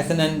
SNN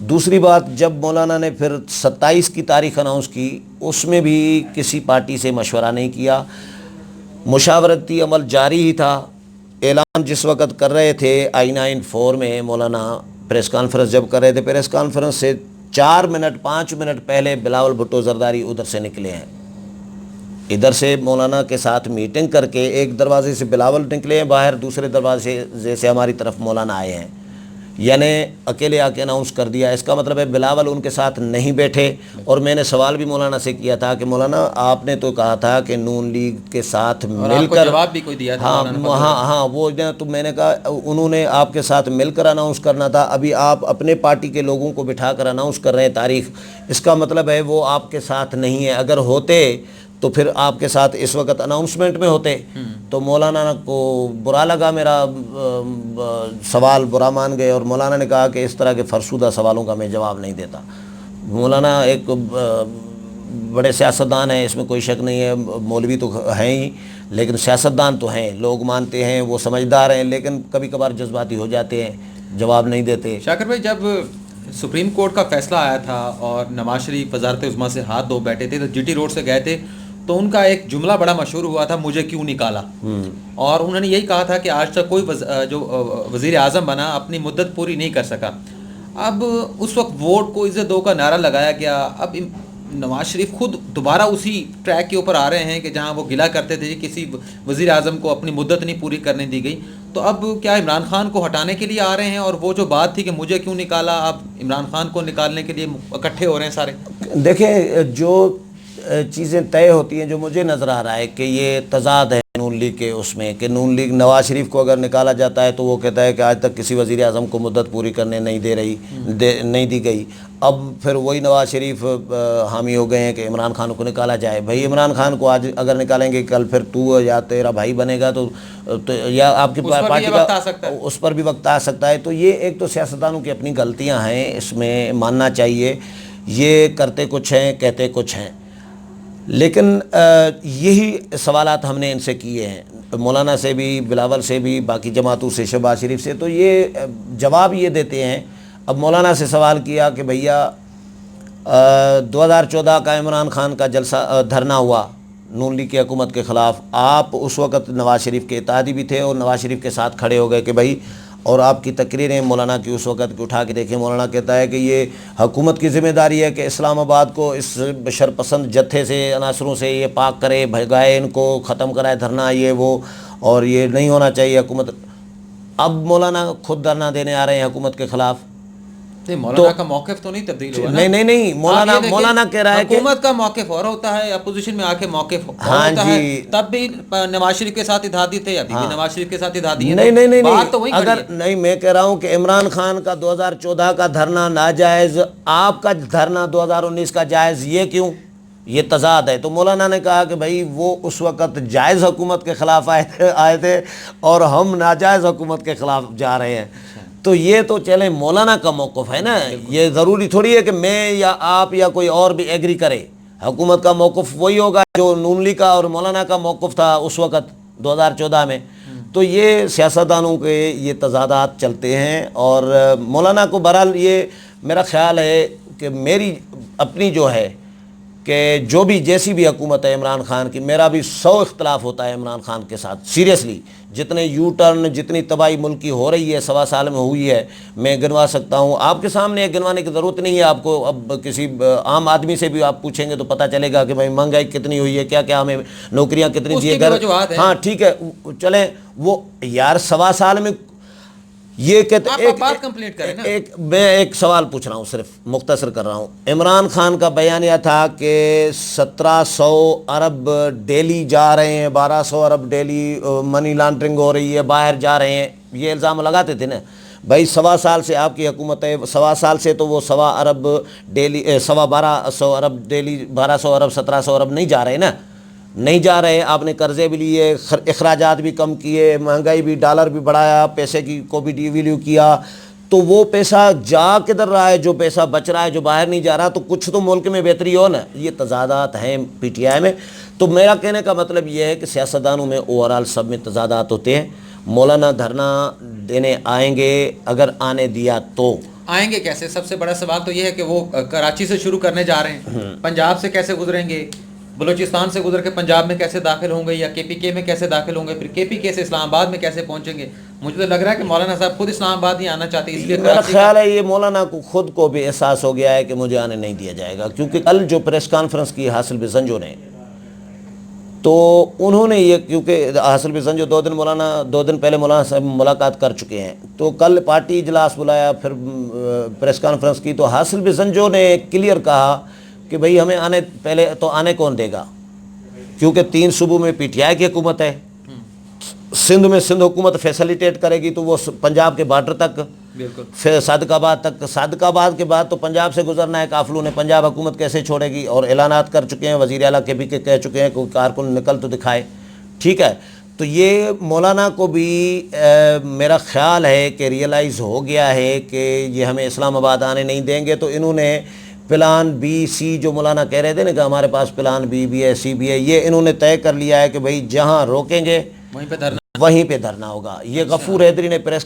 دوسری بات، جب مولانا نے پھر 27 کی تاریخ اناؤنس کی، اس میں بھی کسی پارٹی سے مشورہ نہیں کیا، مشاورتی عمل جاری ہی تھا۔ اعلان جس وقت کر رہے تھے I-94 میں، مولانا پریس کانفرنس جب کر رہے تھے، پریس کانفرنس سے 5 منٹ پہلے بلاول بھٹو زرداری ادھر سے نکلے ہیں، ادھر سے مولانا کے ساتھ میٹنگ کر کے ایک دروازے سے بلاول نکلے ہیں باہر، دوسرے دروازے سے ہماری طرف مولانا آئے ہیں، یعنی اکیلے آ کے اناؤنس کر دیا۔ اس کا مطلب ہے بلاول ان کے ساتھ نہیں بیٹھے۔ اور میں نے سوال بھی مولانا سے کیا تھا کہ مولانا آپ نے تو کہا تھا کہ نون لیگ کے ساتھ مل کر، جواب بھی کوئی دیا تھا ہاں وہ تو میں نے کہا انہوں نے آپ کے ساتھ مل کر اناؤنس کرنا تھا، ابھی آپ اپنے پارٹی کے لوگوں کو بٹھا کر اناؤنس کر رہے ہیں تاریخ، اس کا مطلب ہے وہ آپ کے ساتھ نہیں ہے۔ اگر ہوتے تو پھر آپ کے ساتھ اس وقت اناؤنسمنٹ میں ہوتے۔ تو مولانا کو برا لگا، میرا سوال برا مان گئے، اور مولانا نے کہا کہ اس طرح کے فرسودہ سوالوں کا میں جواب نہیں دیتا۔ مولانا ایک بڑے سیاستدان ہیں، اس میں کوئی شک نہیں ہے، مولوی تو ہیں ہی لیکن سیاستدان تو ہیں، لوگ مانتے ہیں وہ سمجھدار ہیں، لیکن کبھی کبھار جذباتی ہو جاتے ہیں، جواب نہیں دیتے۔ شاکر بھائی، جب سپریم کورٹ کا فیصلہ آیا تھا اور نواز شریف وزارت عظمیٰ سے ہاتھ دھو بیٹھے تھے، تو جی ٹی روڈ سے گئے تھے، تو ان کا ایک جملہ بڑا مشہور ہوا تھا، مجھے کیوں نکالا، اور انہوں نے یہی کہا تھا کہ آج تک کوئی جو وزیر اعظم بنا اپنی مدت پوری نہیں کر سکا۔ اب اس وقت ووٹ کو عزت دو کا نعرہ لگایا گیا، اب نواز شریف خود دوبارہ اسی ٹریک کے اوپر آ رہے ہیں کہ جہاں وہ گلا کرتے تھے کہ کسی وزیر اعظم کو اپنی مدت نہیں پوری کرنے دی گئی، تو اب کیا عمران خان کو ہٹانے کے لیے آ رہے ہیں، اور وہ جو بات تھی کہ مجھے کیوں نکالا، اب عمران خان کو نکالنے کے لیے اکٹھے ہو رہے ہیں سارے؟ دیکھیں، جو چیزیں طے ہوتی ہیں، جو مجھے نظر آ رہا ہے کہ یہ تضاد ہے نون لیگ کے، اس میں کہ نون لیگ نواز شریف کو اگر نکالا جاتا ہے تو وہ کہتا ہے کہ آج تک کسی وزیر اعظم کو مدت پوری کرنے نہیں دی گئی۔ اب پھر وہی نواز شریف حامی ہو گئے ہیں کہ عمران خان کو نکالا جائے۔ بھائی عمران خان کو آج اگر نکالیں گے، کل پھر تو یا تیرا بھائی بنے گا تو یا آپ کی پارٹی کا اس پر بھی وقت آ سکتا ہے۔ تو یہ ایک تو سیاستدانوں کی اپنی غلطیاں ہیں، اس میں ماننا چاہیے، یہ کرتے کچھ ہیں کہتے کچھ ہیں، لیکن یہی سوالات ہم نے ان سے کیے ہیں، مولانا سے بھی، بلاول سے بھی، باقی جماعتوں سے، شہباز شریف سے، تو یہ جواب یہ دیتے ہیں۔ اب مولانا سے سوال کیا کہ بھیا 2014 کا عمران خان کا جلسہ دھرنا ہوا نون لیگ کی حکومت کے خلاف، آپ اس وقت نواز شریف کے اتحادی بھی تھے اور نواز شریف کے ساتھ کھڑے ہو گئے کہ بھائی، اور آپ کی تقریریں مولانا کی اس وقت اٹھا کے دیکھیں، مولانا کہتا ہے کہ یہ حکومت کی ذمہ داری ہے کہ اسلام آباد کو اس بشر پسند جتھے سے، عناصروں سے یہ پاک کرے، بھگائے ان کو، ختم کرائے دھرنا یہ وہ، اور یہ نہیں ہونا چاہیے حکومت۔ اب مولانا خود دھرنا دینے آ رہے ہیں حکومت کے خلاف۔ مولانا کا موقف تو نہیں تبدیل ہوا نا؟ نہیں، مولانا کہہ رہا ہے کہ حکومت کا موقف اور ہوتا ہے، اپوزیشن میں آ کے موقف اور ہوتا ہے۔ تب بھی نواز شریف کے ساتھ اتحادی تھے، ابھی بھی نواز شریف کے ساتھ اتحادی ہیں۔ نہیں، اگر نہیں، میں کہہ رہا ہوں کہ عمران خان کا 2014 کا دھرنا ناجائز، آپ کا دھرنا 2019 کا جائز، یہ کیوں؟ یہ تضاد ہے۔ تو مولانا نے کہا کہ بھائی وہ اس وقت جائز حکومت کے خلاف آئے تھے اور ہم ناجائز حکومت کے خلاف جا رہے ہیں، تو یہ تو چلیں مولانا کا موقف ہے نا، یہ ضروری تھوڑی ہے کہ میں یا آپ یا کوئی اور بھی ایگری کرے۔ حکومت کا موقف وہی ہوگا جو نون لیگ کا اور مولانا کا موقف تھا اس وقت 2014 میں۔ تو یہ سیاستدانوں کے یہ تضادات چلتے ہیں، اور مولانا کو بہرحال یہ میرا خیال ہے کہ میری اپنی جو ہے کہ جو بھی جیسی بھی حکومت ہے عمران خان کی، میرا بھی 100 اختلاف ہوتا ہے عمران خان کے ساتھ، سیریسلی، جتنے یو ٹرن، جتنی تباہی ملک کی ہو رہی ہے 1.25 سال میں ہوئی ہے، میں گنوا سکتا ہوں۔ آپ کے سامنے گنوانے کی ضرورت نہیں ہے، آپ کو اب کسی عام آدمی سے بھی آپ پوچھیں گے تو پتہ چلے گا کہ بھائی مہنگائی کتنی ہوئی ہے، کیا کیا ہمیں نوکریاں کتنی دیے گئے۔ ہاں ٹھیک ہے، چلیں وہ یار 1.25 سال میں یہ کہتے میں ایک سوال پوچھ رہا ہوں، صرف مختصر کر رہا ہوں۔ عمران خان کا بیانیہ تھا کہ 1700 ارب ڈیلی جا رہے ہیں، 1200 ارب ڈیلی منی لانڈرنگ ہو رہی ہے، باہر جا رہے ہیں، یہ الزام لگاتے تھے نا۔ بھائی 1.25 سال سے آپ کی حکومت ہے، 1.25 سال سے تو وہ 1.25 ارب ڈیلی 1200 ارب ڈیلی، 1200 ارب 1700 ارب نہیں جا رہے نا، نہیں جا رہے۔ آپ نے قرضے بھی لیے، اخراجات بھی کم کیے، مہنگائی بھی، ڈالر بھی بڑھایا، پیسے کی کو بھی ڈی ویلیو کیا، تو وہ پیسہ جا کدھر رہا ہے؟ جو پیسہ بچ رہا ہے، جو باہر نہیں جا رہا، تو کچھ تو ملک میں بہتری ہو نا۔ یہ تضادات ہیں پی ٹی آئی میں۔ تو میرا کہنے کا مطلب یہ ہے کہ سیاستدانوں میں اوورال سب میں تضادات ہوتے ہیں۔ مولانا دھرنا دینے آئیں گے، اگر آنے دیا تو آئیں گے کیسے؟ سب سے بڑا سوال تو یہ ہے کہ وہ کراچی سے شروع کرنے جا رہے ہیں، پنجاب سے کیسے گزریں گے، بلوچستان سے گزر کے پنجاب میں کیسے داخل ہوں گے، یا کے پی کے میں کیسے داخل ہوں گے، پھر کے پی کے سے اسلام آباد میں کیسے پہنچیں گے؟ مجھے تو لگ رہا ہے کہ مولانا صاحب خود اسلام آباد ہی آنا چاہتے ہیں، اس لیے میرا خیال ہے یہ مولانا کو خود کو بھی احساس ہو گیا ہے کہ مجھے آنے نہیں دیا جائے گا، کیونکہ کل جو پریس کانفرنس کی حاصل بزنجو نے، تو انہوں نے یہ، کیونکہ حاصل بزنجو 2 دن پہلے مولانا صاحب ملاقات کر چکے ہیں، تو کل پارٹی اجلاس بلایا، پھر پریس کانفرنس کی، تو حاصل بزنجو نے کلیئر کہا کہ بھئی ہمیں آنے، پہلے تو آنے کون دے گا، کیونکہ 3 صوبوں میں پی ٹی آئی کی حکومت ہے، سندھ میں سندھ حکومت فیسلیٹیٹ کرے گی تو وہ پنجاب کے بارڈر تک، بالکل پھر صادق آباد تک، صادق آباد کے بعد تو پنجاب سے گزرنا ہے، قافلوں نے پنجاب حکومت کیسے چھوڑے گی، اور اعلانات کر چکے ہیں، وزیر اعلیٰ کے بھی کہہ چکے ہیں کوئی کارکن نکل تو دکھائے، ٹھیک ہے۔ تو یہ مولانا کو بھی میرا خیال ہے کہ ریئلائز ہو گیا ہے کہ یہ ہمیں اسلام آباد آنے نہیں دیں گے، تو انہوں نے پلان بی سی جو مولانا کہہ رہے تھے نا کہ ہمارے پاس پلان بی بھی ہے، سی بھی ہے، یہ انہوں نے طے کر لیا ہے کہ بھئی جہاں روکیں گے وہیں پہ دھرنا وہیں پہ دھرنا ہوگا۔ یہ غفور حیدری نے پریس